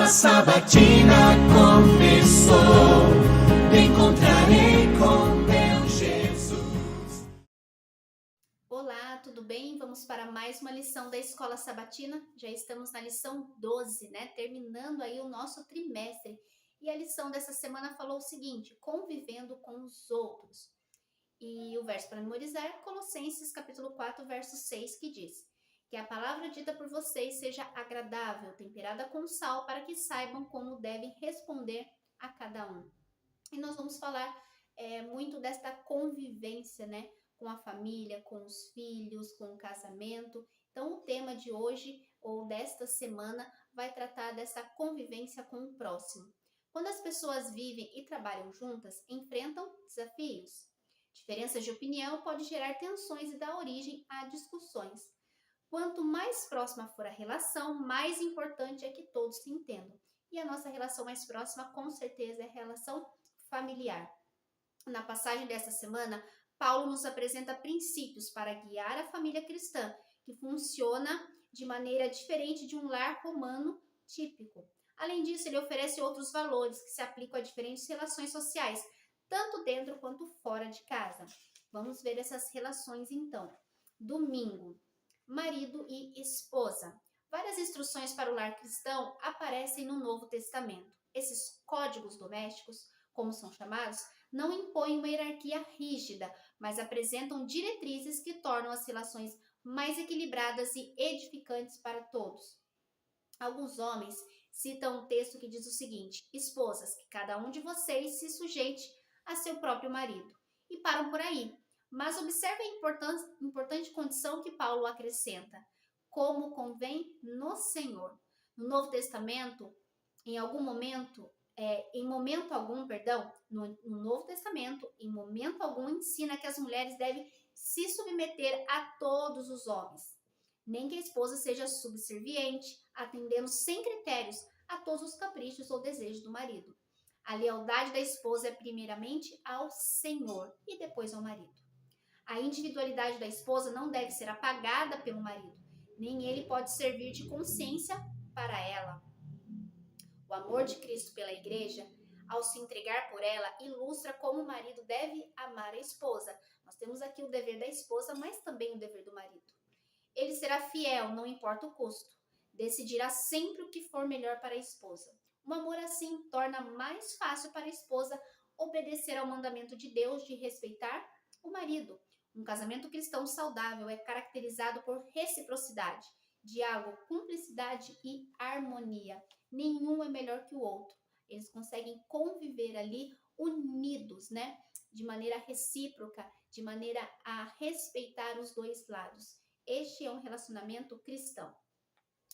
sabatina começou, me encontrarei com meu Jesus. Olá, tudo bem? Vamos para mais uma lição da Escola Sabatina. Já estamos na lição 12, né? Terminando aí o nosso trimestre. E a lição dessa semana falou o seguinte: convivendo com os outros. E o verso para memorizar é Colossenses capítulo 4, verso 6, que diz: que a palavra dita por vocês seja agradável, temperada com sal, para que saibam como devem responder a cada um. E nós vamos falar muito desta convivência, né? Com a família, com os filhos, com o casamento. Então, o tema de hoje, ou desta semana, vai tratar dessa convivência com o próximo. Quando as pessoas vivem e trabalham juntas, enfrentam desafios. Diferenças de opinião podem gerar tensões e dar origem a discussões. Quanto mais próxima for a relação, mais importante é que todos se entendam. E a nossa relação mais próxima, com certeza, é a relação familiar. Na passagem desta semana, Paulo nos apresenta princípios para guiar a família cristã, que funciona de maneira diferente de um lar romano típico. Além disso, ele oferece outros valores que se aplicam a diferentes relações sociais, tanto dentro quanto fora de casa. Vamos ver essas relações então. Domingo, marido e esposa. Várias instruções para o lar cristão aparecem no Novo Testamento. Esses códigos domésticos, como são chamados, não impõem uma hierarquia rígida, mas apresentam diretrizes que tornam as relações mais equilibradas e edificantes para todos. Alguns homens citam um texto que diz o seguinte: esposas, que cada um de vocês se sujeite a seu próprio marido. E param por aí. Mas observe a importante condição que Paulo acrescenta: como convém no Senhor. No Novo Testamento, no Novo Testamento, em momento algum, ensina que as mulheres devem se submeter a todos os homens. Nem que a esposa seja subserviente, atendendo sem critérios a todos os caprichos ou desejos do marido. A lealdade da esposa é primeiramente ao Senhor e depois ao marido. A individualidade da esposa não deve ser apagada pelo marido, nem ele pode servir de consciência para ela. O amor de Cristo pela igreja, ao se entregar por ela, ilustra como o marido deve amar a esposa. Nós temos aqui o dever da esposa, mas também o dever do marido. Ele será fiel, não importa o custo. Decidirá sempre o que for melhor para a esposa. Um amor assim torna mais fácil para a esposa obedecer ao mandamento de Deus de respeitar o marido. Um casamento cristão saudável é caracterizado por reciprocidade, diálogo, cumplicidade e harmonia. Nenhum é melhor que o outro. Eles conseguem conviver ali unidos, né? De maneira recíproca, de maneira a respeitar os dois lados. Este é um relacionamento cristão.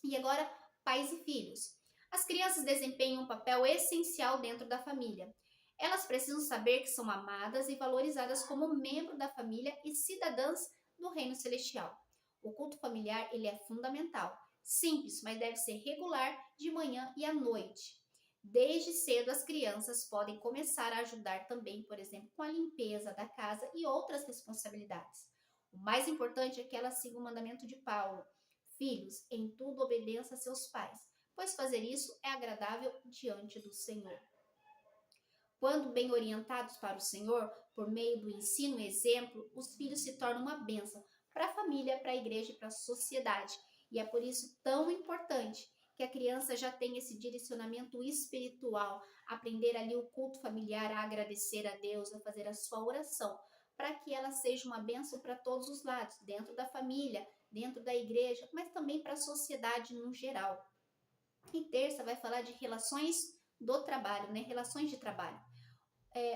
E agora, pais e filhos. As crianças desempenham um papel essencial dentro da família. Elas precisam saber que são amadas e valorizadas como membro da família e cidadãs do reino celestial. O culto familiar, ele é fundamental. Simples, mas deve ser regular, de manhã e à noite. Desde cedo, as crianças podem começar a ajudar também, por exemplo, com a limpeza da casa e outras responsabilidades. O mais importante é que elas sigam o mandamento de Paulo. Filhos, em tudo obedeçam a seus pais, pois fazer isso é agradável diante do Senhor. Quando bem orientados para o Senhor, por meio do ensino e exemplo, os filhos se tornam uma bênção para a família, para a igreja e para a sociedade. E é por isso tão importante que a criança já tenha esse direcionamento espiritual, aprender ali o culto familiar, a agradecer a Deus, a fazer a sua oração, para que ela seja uma bênção para todos os lados, dentro da família, dentro da igreja, mas também para a sociedade no geral. E terça vai falar de relações do trabalho, né? Relações de trabalho.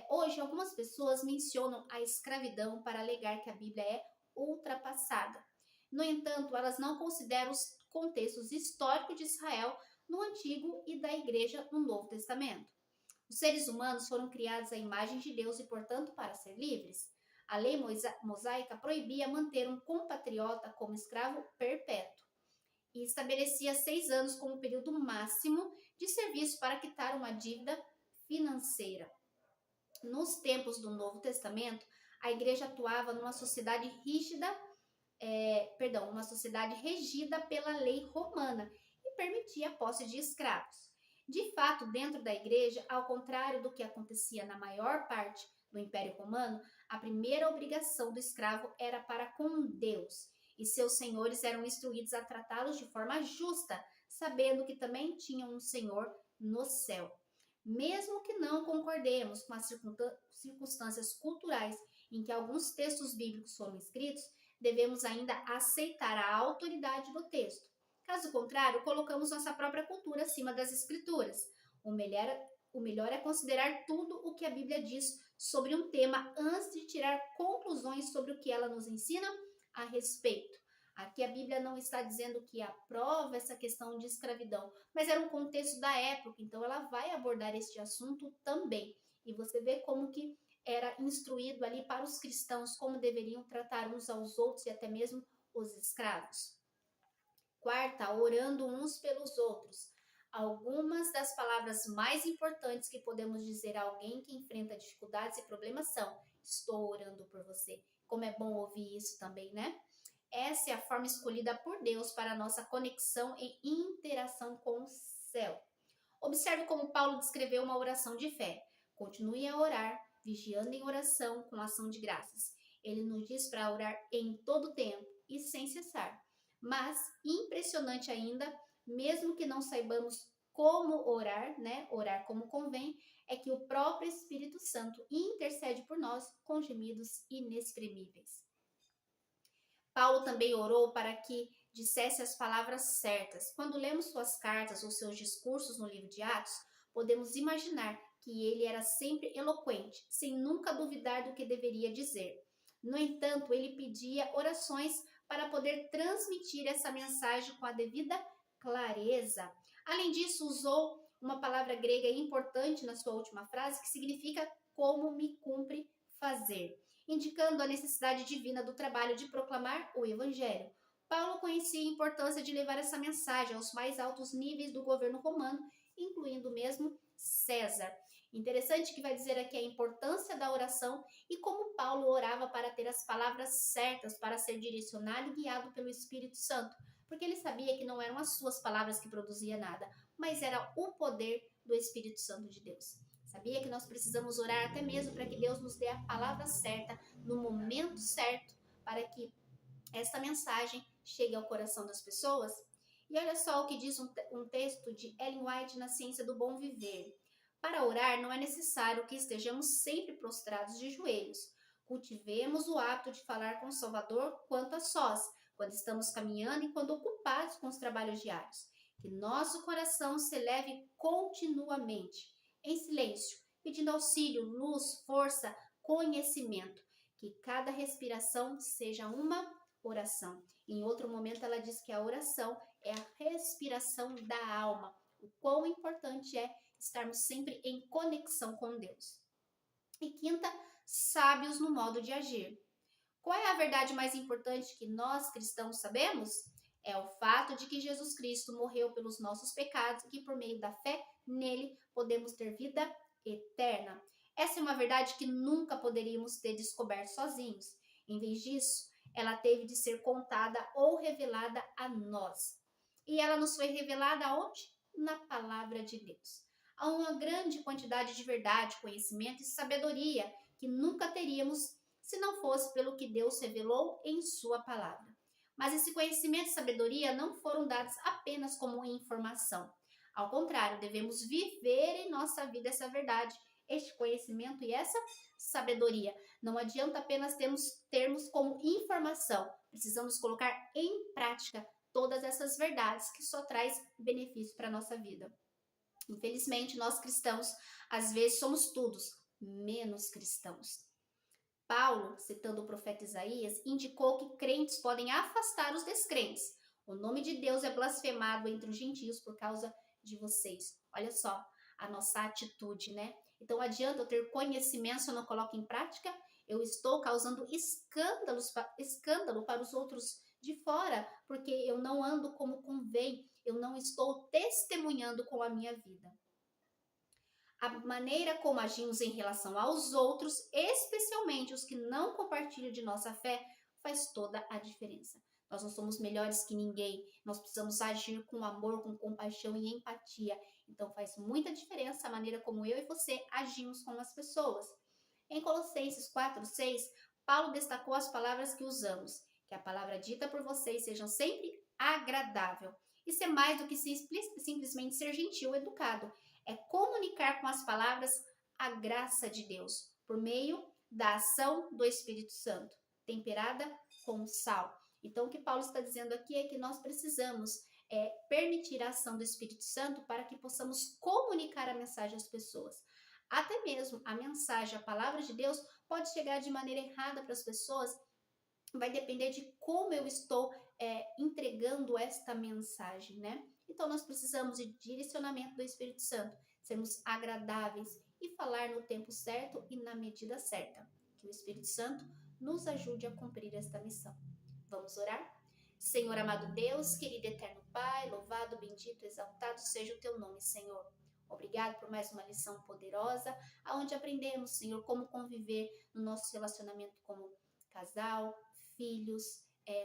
Hoje, algumas pessoas mencionam a escravidão para alegar que a Bíblia é ultrapassada. No entanto, elas não consideram os contextos históricos de Israel no Antigo e da Igreja no Novo Testamento. Os seres humanos foram criados à imagem de Deus e, portanto, para ser livres. A lei mosaica proibia manter um compatriota como escravo perpétuo e estabelecia 6 anos como período máximo de serviço para quitar uma dívida financeira. Nos tempos do Novo Testamento, a igreja atuava numa sociedade uma sociedade regida pela lei romana e permitia a posse de escravos. De fato, dentro da igreja, ao contrário do que acontecia na maior parte do Império Romano, a primeira obrigação do escravo era para com Deus, e seus senhores eram instruídos a tratá-los de forma justa, sabendo que também tinham um Senhor no céu. Mesmo que não concordemos com as circunstâncias culturais em que alguns textos bíblicos foram escritos, devemos ainda aceitar a autoridade do texto. Caso contrário, colocamos nossa própria cultura acima das Escrituras. O melhor é considerar tudo o que a Bíblia diz sobre um tema antes de tirar conclusões sobre o que ela nos ensina a respeito. Aqui a Bíblia não está dizendo que aprova essa questão de escravidão, mas era um contexto da época, então ela vai abordar este assunto também. E você vê como que era instruído ali para os cristãos como deveriam tratar uns aos outros e até mesmo os escravos. Quarta, orando uns pelos outros. Algumas das palavras mais importantes que podemos dizer a alguém que enfrenta dificuldades e problemas são: estou orando por você. Como é bom ouvir isso também, né? Essa é a forma escolhida por Deus para a nossa conexão e interação com o céu. Observe como Paulo descreveu uma oração de fé. Continue a orar, vigiando em oração com ação de graças. Ele nos diz para orar em todo tempo e sem cessar. Mas, impressionante ainda, mesmo que não saibamos como orar, né? Orar como convém, é que o próprio Espírito Santo intercede por nós com gemidos inexprimíveis. Paulo também orou para que dissesse as palavras certas. Quando lemos suas cartas ou seus discursos no livro de Atos, podemos imaginar que ele era sempre eloquente, sem nunca duvidar do que deveria dizer. No entanto, ele pedia orações para poder transmitir essa mensagem com a devida clareza. Além disso, usou uma palavra grega importante na sua última frase, que significa como me cumpre fazer, indicando a necessidade divina do trabalho de proclamar o Evangelho. Paulo conhecia a importância de levar essa mensagem aos mais altos níveis do governo romano, incluindo mesmo César. Interessante que vai dizer aqui a importância da oração e como Paulo orava para ter as palavras certas, para ser direcionado e guiado pelo Espírito Santo, porque ele sabia que não eram as suas palavras que produziam nada, mas era o poder do Espírito Santo de Deus. Sabia que nós precisamos orar até mesmo para que Deus nos dê a palavra certa, no momento certo, para que esta mensagem chegue ao coração das pessoas? E olha só o que diz um texto de Ellen White na Ciência do Bom Viver. Para orar, não é necessário que estejamos sempre prostrados de joelhos. Cultivemos o hábito de falar com o Salvador quanto a sós, quando estamos caminhando e quando ocupados com os trabalhos diários. Que nosso coração se eleve continuamente, em silêncio, pedindo auxílio, luz, força, conhecimento. Que cada respiração seja uma oração. Em outro momento ela diz que a oração é a respiração da alma. O quão importante é estarmos sempre em conexão com Deus. E quinta, sábios no modo de agir. Qual é a verdade mais importante que nós cristãos sabemos? É o fato de que Jesus Cristo morreu pelos nossos pecados e que por meio da fé nele podemos ter vida eterna. Essa é uma verdade que nunca poderíamos ter descoberto sozinhos. Em vez disso, ela teve de ser contada ou revelada a nós. E ela nos foi revelada onde? Na palavra de Deus. Há uma grande quantidade de verdade, conhecimento e sabedoria que nunca teríamos se não fosse pelo que Deus revelou em sua palavra. Mas esse conhecimento e sabedoria não foram dados apenas como informação. Ao contrário, devemos viver em nossa vida essa verdade, este conhecimento e essa sabedoria. Não adianta apenas termos como informação. Precisamos colocar em prática todas essas verdades que só traz benefício para a nossa vida. Infelizmente, nós cristãos, às vezes, somos todos menos cristãos. Paulo, citando o profeta Isaías, indicou que crentes podem afastar os descrentes. O nome de Deus é blasfemado entre os gentios por causa de vocês. Olha só a nossa atitude, né? Então, adianta eu ter conhecimento se eu não coloco em prática? Eu estou causando escândalo para os outros de fora, porque eu não ando como convém, eu não estou testemunhando com a minha vida. A maneira como agimos em relação aos outros, especialmente os que não compartilham de nossa fé, faz toda a diferença. Nós não somos melhores que ninguém, nós precisamos agir com amor, com compaixão e empatia. Então faz muita diferença a maneira como eu e você agimos com as pessoas. Em Colossenses 4:6, Paulo destacou as palavras que usamos, que a palavra dita por vocês seja sempre agradável. Isso é mais do que simplesmente ser gentil ou educado. É comunicar com as palavras a graça de Deus, por meio da ação do Espírito Santo, temperada com sal. Então, o que Paulo está dizendo aqui é que nós precisamos permitir a ação do Espírito Santo para que possamos comunicar a mensagem às pessoas. Até mesmo a mensagem, a palavra de Deus, pode chegar de maneira errada para as pessoas. Vai depender de como eu estou entregando esta mensagem, né? Então, nós precisamos de direcionamento do Espírito Santo, sermos agradáveis e falar no tempo certo e na medida certa. Que o Espírito Santo nos ajude a cumprir esta missão. Vamos orar? Senhor amado Deus, querido eterno Pai, louvado, bendito, exaltado seja o teu nome, Senhor. Obrigado por mais uma lição poderosa, onde aprendemos, Senhor, como conviver no nosso relacionamento como casal, filhos,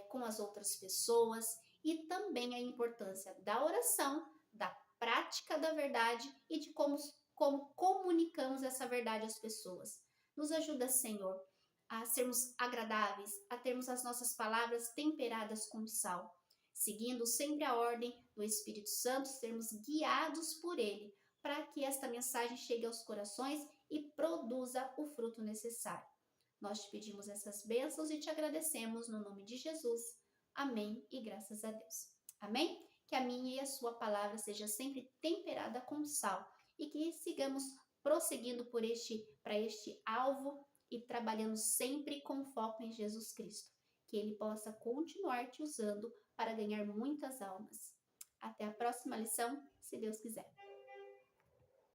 com as outras pessoas, e também a importância da oração, da prática da verdade e de como comunicamos essa verdade às pessoas. Nos ajuda, Senhor, a sermos agradáveis, a termos as nossas palavras temperadas com sal, seguindo sempre a ordem do Espírito Santo, sermos guiados por ele, para que esta mensagem chegue aos corações e produza o fruto necessário. Nós te pedimos essas bênçãos e te agradecemos no nome de Jesus. Amém e graças a Deus. Amém? Que a minha e a sua palavra seja sempre temperada com sal e que sigamos prosseguindo para este alvo e trabalhando sempre com foco em Jesus Cristo. Que Ele possa continuar te usando para ganhar muitas almas. Até a próxima lição, se Deus quiser.